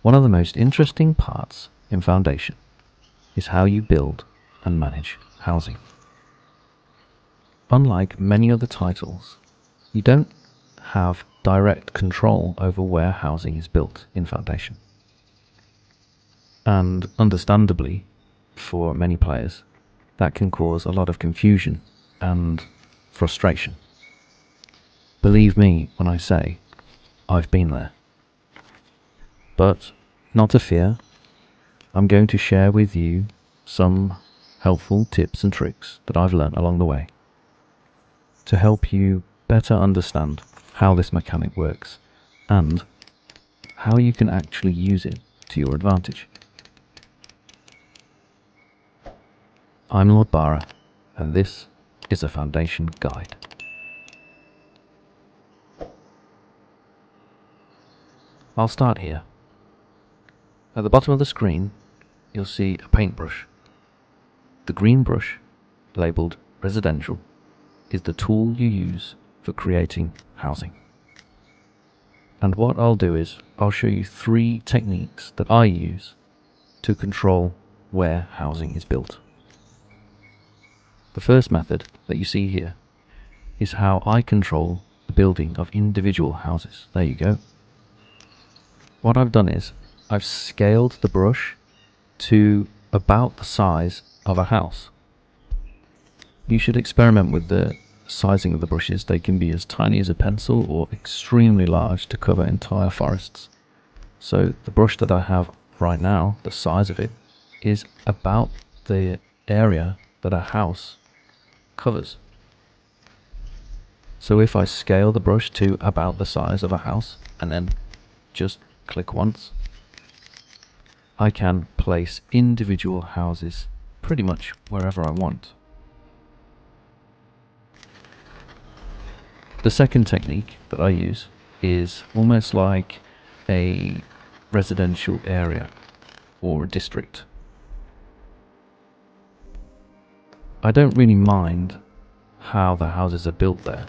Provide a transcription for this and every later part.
One of the most interesting parts in Foundation is how you build and manage housing. Unlike many other titles, you don't have direct control over where housing is built in Foundation. And understandably, for many players, that can cause a lot of confusion and frustration. Believe me when I say I've been there. But not to fear, I'm going to share with you some helpful tips and tricks that I've learned along the way to help you better understand how this mechanic works and how you can actually use it to your advantage. I'm Lord Bara, and this is a Foundation guide. I'll start here. At the bottom of the screen, you'll see a paintbrush. The green brush, labelled residential, is the tool you use for creating housing. And what I'll do is, I'll show you 3 techniques that I use to control where housing is built. The first method that you see here is how I control the building of individual houses. There you go. What I've done is, I've scaled the brush to about the size of a house. You should experiment with the sizing of the brushes. They can be as tiny as a pencil or extremely large to cover entire forests. So the brush that I have right now, the size of it, is about the area that a house covers. So if I scale the brush to about the size of a house and then just click once, I can place individual houses pretty much wherever I want. The second technique that I use is almost like a residential area or a district. I don't really mind how the houses are built there,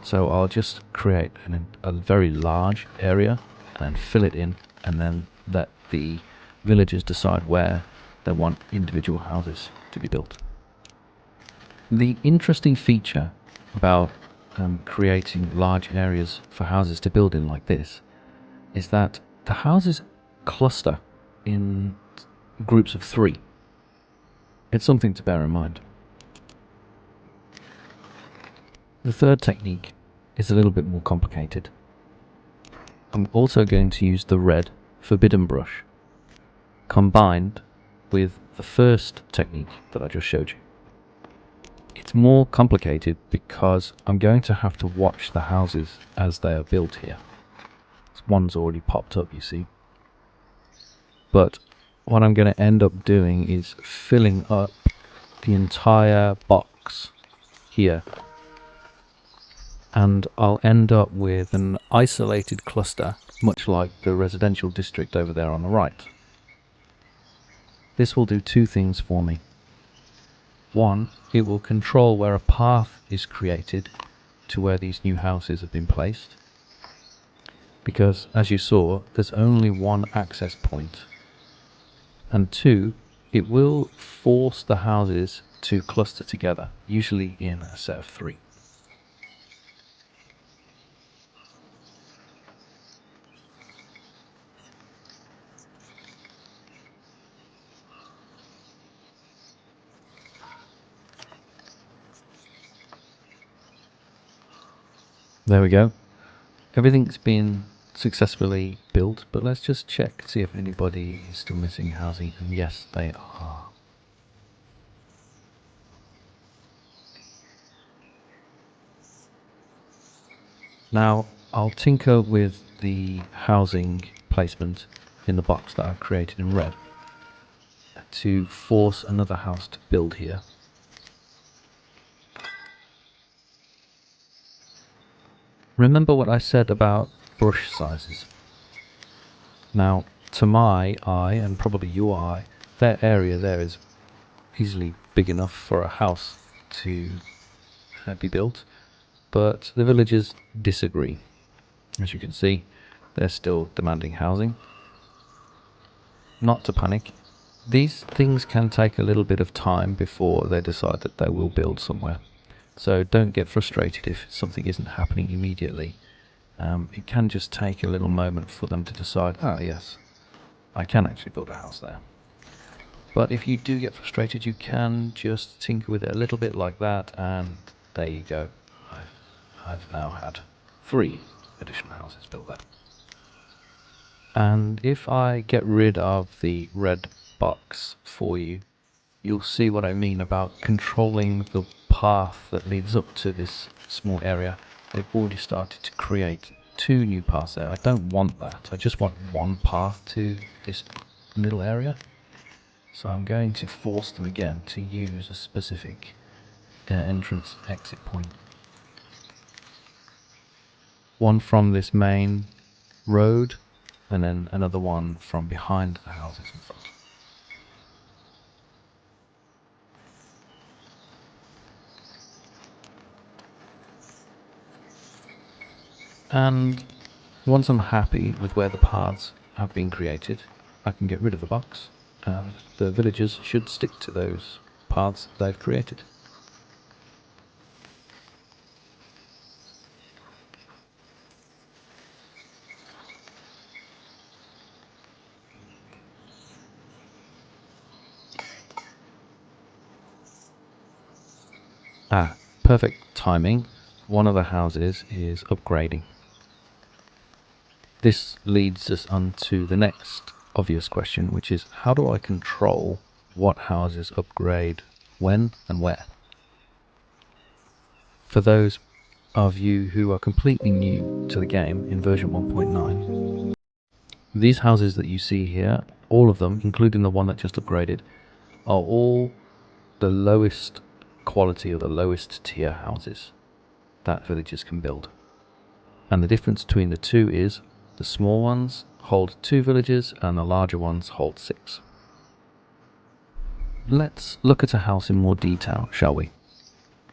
so I'll just create a very large area and then fill it in and then let the villagers decide where they want individual houses to be built. The interesting feature about creating large areas for houses to build in like this is that the houses cluster in groups of 3. It's something to bear in mind. The third technique is a little bit more complicated. I'm also going to use the red forbidden brush combined with the first technique that I just showed you. It's more complicated because I'm going to have to watch the houses as they are built here. One's already popped up, you see. But what I'm going to end up doing is filling up the entire box here. And I'll end up with an isolated cluster, much like the residential district over there on the right. This will do 2 things for me. One, it will control where a path is created to where these new houses have been placed. Because, as you saw, there's only one access point. And 2, it will force the houses to cluster together, usually in a set of 3. There we go. Everything's been successfully built, but let's just check, see if anybody is still missing housing, and yes, they are. Now, I'll tinker with the housing placement in the box that I've created in red to force another house to build here. Remember what I said about brush sizes. Now, to my eye, and probably your eye, that area there is easily big enough for a house to be built, but the villagers disagree. As you can see, they're still demanding housing. not to panic. These things can take a little bit of time before they decide that they will build somewhere. So don't get frustrated if something isn't happening immediately. It can just take a little moment for them to decide, oh yes, I can actually build a house there. But if you do get frustrated, you can just tinker with it a little bit like that, and there you go. I've now had 3 additional houses built there. And if I get rid of the red box for you, you'll see what I mean about controlling the path that leads up to this small area. They've already started to create 2 new paths there. I don't want that. I just want one path to this little area. So I'm going to force them again to use a specific entrance exit point. One from this main road, and then another one from behind the houses in front. And once I'm happy with where the paths have been created, I can get rid of the box, and the villagers should stick to those paths they've created. Perfect timing. One of the houses is upgrading. This leads us on to the next obvious question, which is how do I control what houses upgrade when and where? For those of you who are completely new to the game in version 1.9, these houses that you see here, all of them, including the one that just upgraded, are all the lowest quality or the lowest tier houses that villagers can build. And the difference between the two is the small ones hold 2 villagers and the larger ones hold 6. Let's look at a house in more detail, shall we?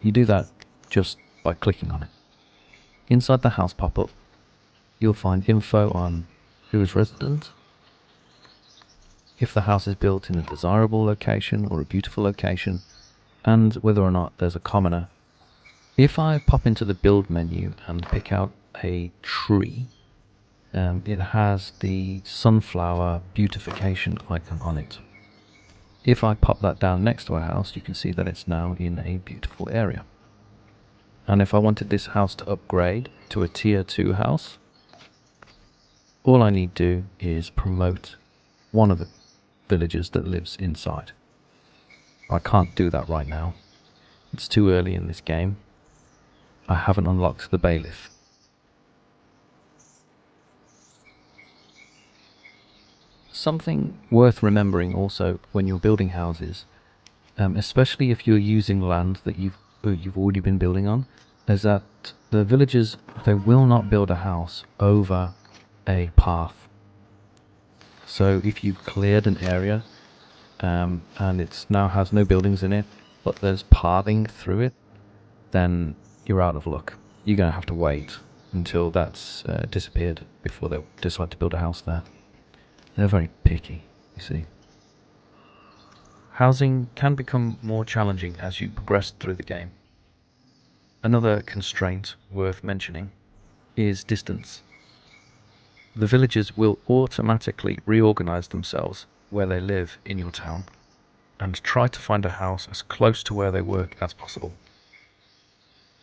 You do that just by clicking on it. Inside the house pop-up, you'll find info on who is resident, if the house is built in a desirable location or a beautiful location, and whether or not there's a commoner. If I pop into the build menu and pick out a tree, it has the sunflower beautification icon on it. If I pop that down next to a house, you can see that it's now in a beautiful area. And if I wanted this house to upgrade to a tier 2 house, all I need to do is promote one of the villagers that lives inside. I can't do that right now. It's too early in this game. I haven't unlocked the bailiff. Something worth remembering also when you're building houses, especially if you're using land that you've already been building on, is that the villagers, they will not build a house over a path. So if you've cleared an area and it now has no buildings in it, but there's pathing through it, then you're out of luck. You're going to have to wait until that's disappeared before they decide to build a house there. They're very picky, you see. Housing can become more challenging as you progress through the game. Another constraint worth mentioning is distance. The villagers will automatically reorganize themselves where they live in your town and try to find a house as close to where they work as possible.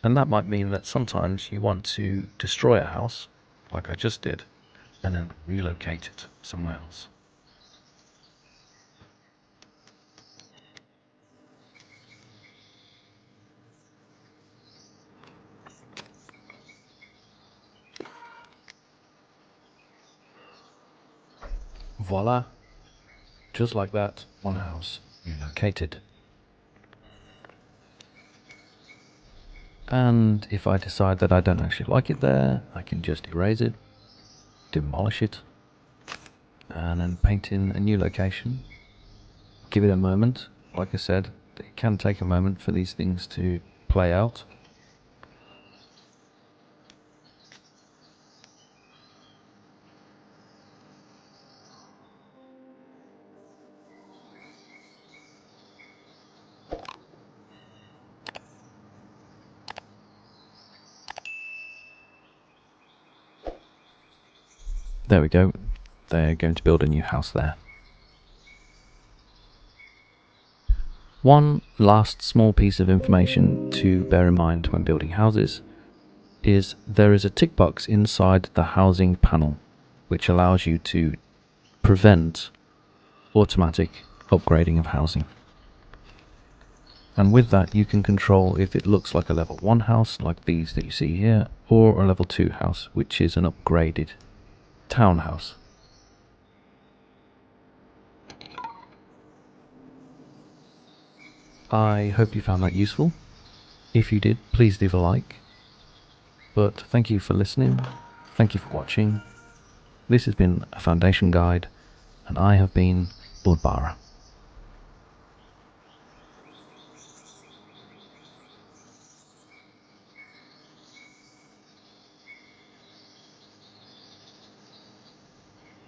And that might mean that sometimes you want to destroy a house, like I just did, and then relocate it somewhere else. Voila! Just like that, one house relocated. And if I decide that I don't actually like it there, I can just erase it, demolish it, and then paint in a new location. Give it a moment. Like I said, it can take a moment for these things to play out. There we go. They're going to build a new house there. One last small piece of information to bear in mind when building houses is there is a tick box inside the housing panel which allows you to prevent automatic upgrading of housing. And with that you can control if it looks like a level 1 house like these that you see here, or a level 2 house which is an upgraded townhouse. I hope you found that useful. If you did, please leave a like. But thank you for listening, thank you for watching. This has been a foundation guide, and I have been Budbara.